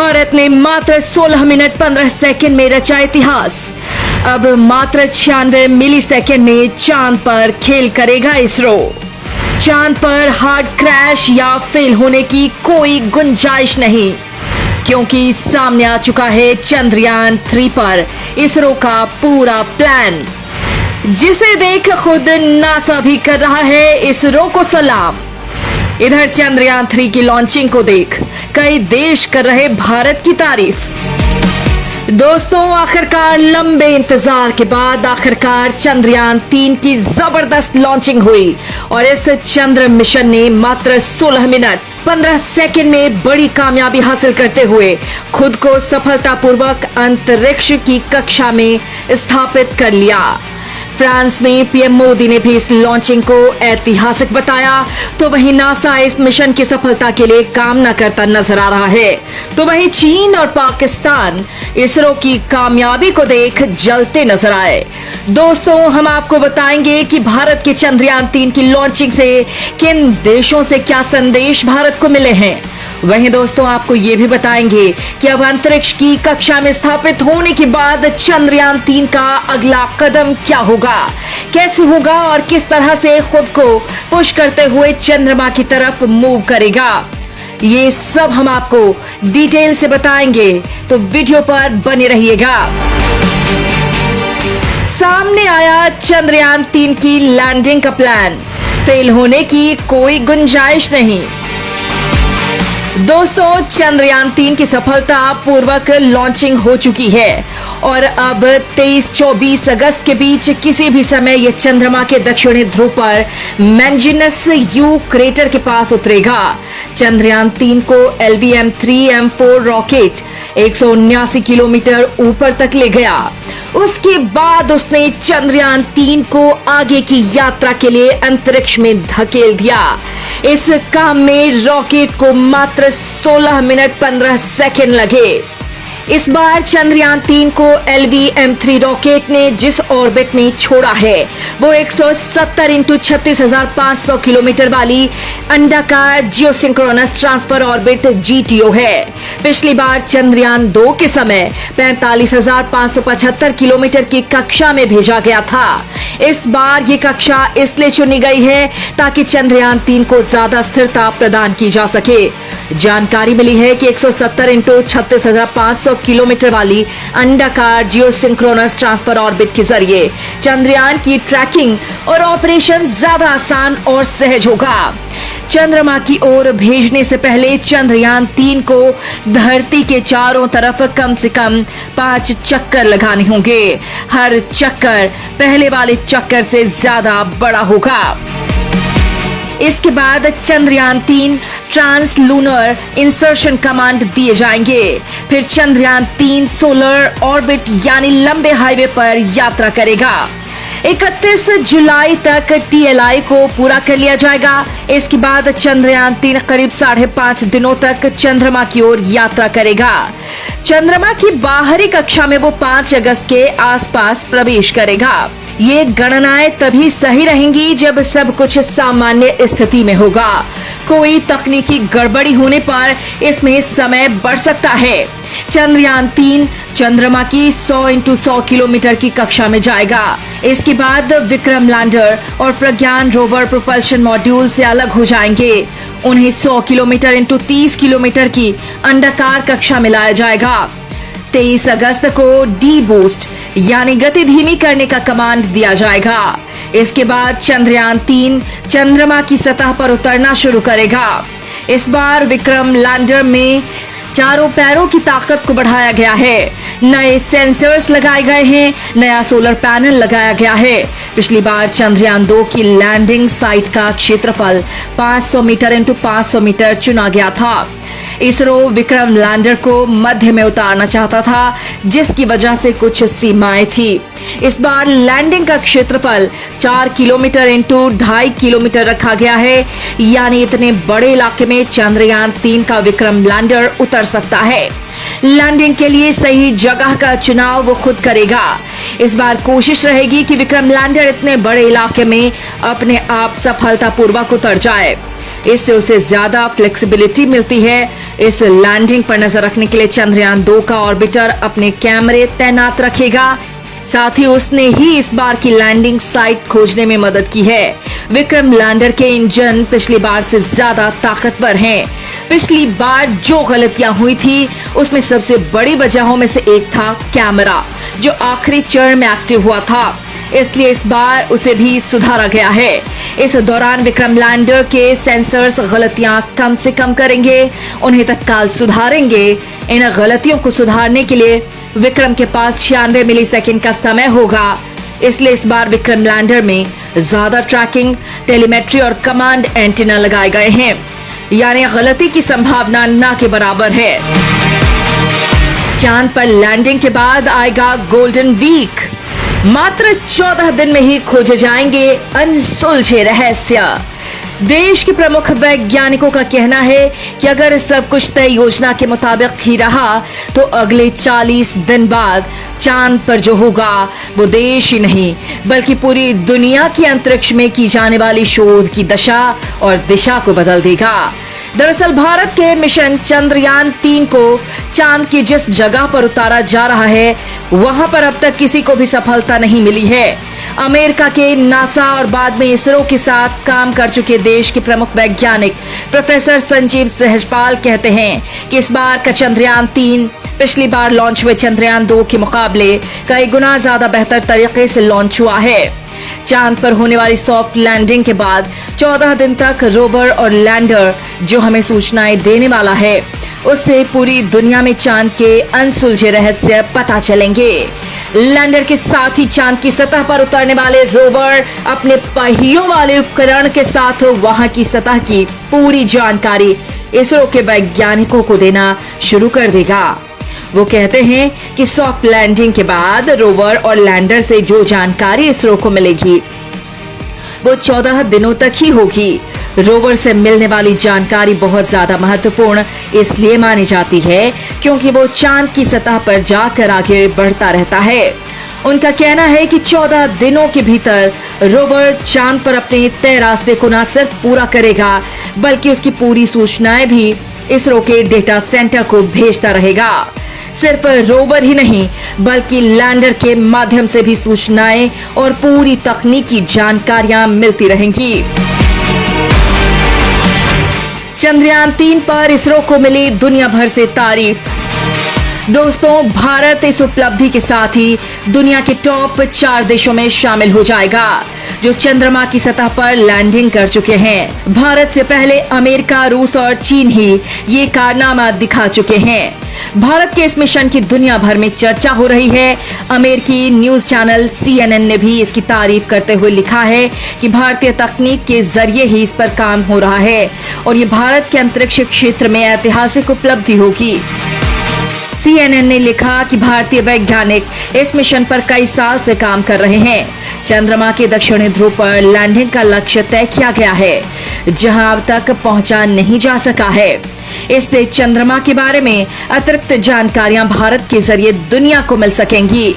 भारत ने मात्र 16 minute 15 second में रचा इतिहास। अब मात्र 96 मिली सेकंड में चांद पर खेल करेगा इसरो। चांद पर हार्ड क्रैश या फेल होने की कोई गुंजाइश नहीं, क्योंकि सामने आ चुका है चंद्रयान 3 पर इसरो का पूरा प्लान, जिसे देख खुद नासा भी कर रहा है इसरो को सलाम। इधर चंद्रयान 3 की लॉन्चिंग को देख कई देश कर रहे भारत की तारीफ। दोस्तों, आखिरकार लंबे इंतजार के बाद आखिरकार चंद्रयान 3 की जबरदस्त लॉन्चिंग हुई और इस चंद्र मिशन ने मात्र 16 मिनट 15 सेकंड में बड़ी कामयाबी हासिल करते हुए खुद को सफलतापूर्वक अंतरिक्ष की कक्षा में स्थापित कर लिया। फ्रांस में पीएम मोदी ने भी इस लॉन्चिंग को ऐतिहासिक बताया, तो वहीं नासा इस मिशन की सफलता के लिए कामना करता नजर आ रहा है। तो वहीं चीन और पाकिस्तान इसरो की कामयाबी को देख जलते नजर आए। दोस्तों, हम आपको बताएंगे कि भारत के चंद्रयान 3 की लॉन्चिंग से किन देशों से क्या संदेश भारत को मिले हैं। वहीं दोस्तों, आपको ये भी बताएंगे कि अब अंतरिक्ष की कक्षा में स्थापित होने के बाद चंद्रयान 3 का अगला कदम क्या होगा, कैसे होगा और किस तरह से खुद को पुश करते हुए चंद्रमा की तरफ मूव करेगा। ये सब हम आपको डिटेल से बताएंगे, तो वीडियो पर बने रहिएगा। सामने आया चंद्रयान 3 की लैंडिंग का प्लान, फेल होने की कोई गुंजाइश नहीं। दोस्तों, चंद्रयान 3 की सफलता पूर्वक लॉन्चिंग हो चुकी है और अब 23-24 अगस्त के बीच किसी भी समय यह चंद्रमा के दक्षिणी ध्रुव पर मैंजिनस यू क्रेटर के पास उतरेगा। चंद्रयान 3 को LVM-3M4 रॉकेट 179 किलोमीटर ऊपर तक ले गया। उसके बाद उसने चंद्रयान 3 को आगे की यात्रा के लिए अंतरिक्ष में धकेल दिया। इस काम में रॉकेट को मात्र 16 मिनट 15 सेकंड लगे। इस बार चंद्रयान 3 को LVM-3 रॉकेट ने जिस ऑर्बिट में छोड़ा है वो 170 × 36,500 किलोमीटर वाली अंडाकार जियोसिंक्रोनस ट्रांसफर ऑर्बिट GTO है। पिछली बार चंद्रयान 2 के समय 45,575 किलोमीटर की कक्षा में भेजा गया था। इस बार ये कक्षा इसलिए चुनी गई है ताकि चंद्रयान 3 को ज्यादा स्थिरता प्रदान की जा सके। जानकारी मिली है कि 170 × 36,500 किलोमीटर वाली अंडाकार जियोसिंक्रोनस ट्रांसफर ऑर्बिट के जरिए चंद्रयान की ट्रैकिंग और ऑपरेशन ज्यादा आसान और सहज होगा। चंद्रमा की ओर भेजने से पहले चंद्रयान 3 को धरती के चारों तरफ कम से कम 5 चक्कर लगाने होंगे। हर चक्कर पहले वाले चक्कर से ज्यादा बड़ा होगा। इसके बाद Chandrayaan 3 trans lunar insertion command दिए जाएंगे। फिर चंद्रयान 3 सोलर ऑर्बिट यानी लंबे हाईवे पर यात्रा करेगा। 31 जुलाई तक TLI को पूरा कर लिया जाएगा। इसके बाद चंद्रयान 3 करीब 5.5 दिनों तक चंद्रमा की ओर यात्रा करेगा। चंद्रमा की बाहरी कक्षा में वो 5 अगस्त के आसपास प्रवेश करेगा। ये गणनाएं तभी सही रहेंगी जब सब कुछ सामान्य स्थिति में होगा। कोई तकनीकी गड़बड़ी होने पर इसमें समय बढ़ सकता है। चंद्रयान 3 चंद्रमा की 100 × 100 किलोमीटर की कक्षा में जाएगा। इसके बाद विक्रम लैंडर और प्रज्ञान रोवर प्रोपल्शन मॉड्यूल से अलग हो जाएंगे। उन्हें 100 किलोमीटर × 30 किलोमीटर की अंडाकार कक्षा में लाया जाएगा। 23 अगस्त को डी बूस्ट यानी गति धीमी करने का कमांड दिया जाएगा। इसके बाद चंद्रयान 3 चंद्रमा की सतह पर उतरना शुरू करेगा। इस बार विक्रम लैंडर में चारों पैरों की ताकत को बढ़ाया गया है। नए सेंसर्स लगाए गए हैं, नया सोलर पैनल लगाया गया है। पिछली बार चंद्रयान 2 की लैंडिंग साइट का क्षेत्रफल 500 मीटर × 500 मीटर चुना गया था। इसरो विक्रम लैंडर को मध्य में उतारना चाहता था, जिसकी वजह से कुछ सीमाएं थी। इस बार लैंडिंग का क्षेत्रफल 4 किलोमीटर × 2.5 किलोमीटर रखा गया है, यानी इतने बड़े इलाके में चंद्रयान 3 का विक्रम लैंडर उतर सकता है। लैंडिंग के लिए सही जगह का चुनाव वो खुद करेगा। इस बार कोशिश रहेगी कि विक्रम लैंडर इतने बड़े इलाके में अपने आप सफलतापूर्वक उतर जाए। इससे उसे ज्यादा फ्लेक्सिबिलिटी मिलती है। इस लैंडिंग पर नजर रखने के लिए चंद्रयान 2 का ऑर्बिटर अपने कैमरे तैनात रखेगा। साथ ही उसने ही इस बार की लैंडिंग साइट खोजने में मदद की है। विक्रम लैंडर के इंजन पिछली बार से ज्यादा ताकतवर हैं। पिछली बार जो गलतियां हुई थी उसमें सबसे बड़ी वजहों में से एक था कैमरा, जो आखिरी चरण में एक्टिव हुआ था, इसलिए इस बार उसे भी सुधारा गया है। इस दौरान विक्रम लैंडर के सेंसर्स गलतियां कम से कम करेंगे, उन्हें तत्काल सुधारेंगे। इन गलतियों को सुधारने के लिए विक्रम के पास 96 मिलीसेकंड का समय होगा, इसलिए इस बार विक्रम लैंडर में ज्यादा ट्रैकिंग, टेलीमेट्री और कमांड एंटीना लगाए गए हैं, यानी गलती की संभावना ना के बराबर है। चांद पर लैंडिंग के बाद आएगा गोल्डन वीक। मात्र 14 दिन में ही खोजे जाएंगे अनसुलझे रहस्य। देश के प्रमुख वैज्ञानिकों का कहना है कि अगर सब कुछ तय योजना के मुताबिक ही रहा तो अगले 40 दिन बाद चांद पर जो होगा वो देश ही नहीं बल्कि पूरी दुनिया की अंतरिक्ष में की जाने वाली शोध की दशा और दिशा को बदल देगा। दरअसल भारत के मिशन चंद्रयान 3 को चांद की जिस जगह पर उतारा जा रहा है वहां पर अब तक किसी को भी सफलता नहीं मिली है। अमेरिका के नासा और बाद में इसरो के साथ काम कर चुके देश के प्रमुख वैज्ञानिक प्रोफेसर संजीव सहजपाल कहते हैं कि इस बार का चंद्रयान 3 पिछली बार लॉन्च हुए चंद्रयान 2 के मुकाबले कई गुना ज्यादा बेहतर तरीके से लॉन्च हुआ है। चांद पर होने वाली सॉफ्ट लैंडिंग के बाद 14 दिन तक रोवर और लैंडर जो हमें सूचनाएं देने वाला है, उससे पूरी दुनिया में चांद के अनसुलझे रहस्य पता चलेंगे। लैंडर के साथ ही चांद की सतह पर उतरने वाले रोवर अपने पहियों वाले उपकरण के साथ वहां की सतह की पूरी जानकारी इसरो के वैज्ञानिकों को देना शुरू कर देगा। वो कहते हैं कि सॉफ्ट लैंडिंग के बाद रोवर और लैंडर से जो जानकारी इसरो को मिलेगी वो 14 दिनों तक ही होगी। रोवर से मिलने वाली जानकारी बहुत ज्यादा महत्वपूर्ण इसलिए मानी जाती है क्योंकि वो चांद की सतह पर जाकर आगे बढ़ता रहता है। उनका कहना है कि 14 दिनों के भीतर रोवर चांद पर अपने तय रास्ते को न सिर्फ पूरा करेगा बल्कि उसकी पूरी सूचनाएं भी इसरो के डेटा सेंटर को भेजता रहेगा। सिर्फ रोवर ही नहीं बल्कि लैंडर के माध्यम से भी सूचनाएं और पूरी तकनीकी जानकारियां मिलती रहेंगी। चंद्रयान 3 पर इसरो को मिली दुनिया भर से तारीफ। दोस्तों, भारत इस उपलब्धि के साथ ही दुनिया के टॉप 4 देशों में शामिल हो जाएगा जो चंद्रमा की सतह पर लैंडिंग कर चुके हैं। भारत से पहले अमेरिका, रूस और चीन ही ये कारनामा दिखा चुके हैं। भारत के इस मिशन की दुनिया भर में चर्चा हो रही है। अमेरिकी न्यूज चैनल CNN ने भी इसकी तारीफ करते हुए लिखा है कि भारतीय तकनीक के जरिए ही इस पर काम हो रहा है और ये भारत के अंतरिक्ष क्षेत्र में ऐतिहासिक उपलब्धि होगी। CNN ने लिखा कि भारतीय वैज्ञानिक इस मिशन पर कई साल से काम कर रहे हैं। चंद्रमा के दक्षिणी ध्रुव पर लैंडिंग का लक्ष्य तय किया गया है जहां अब तक पहुंचा नहीं जा सका है। इससे चंद्रमा के बारे में अतिरिक्त जानकारियां भारत के जरिए दुनिया को मिल सकेंगी।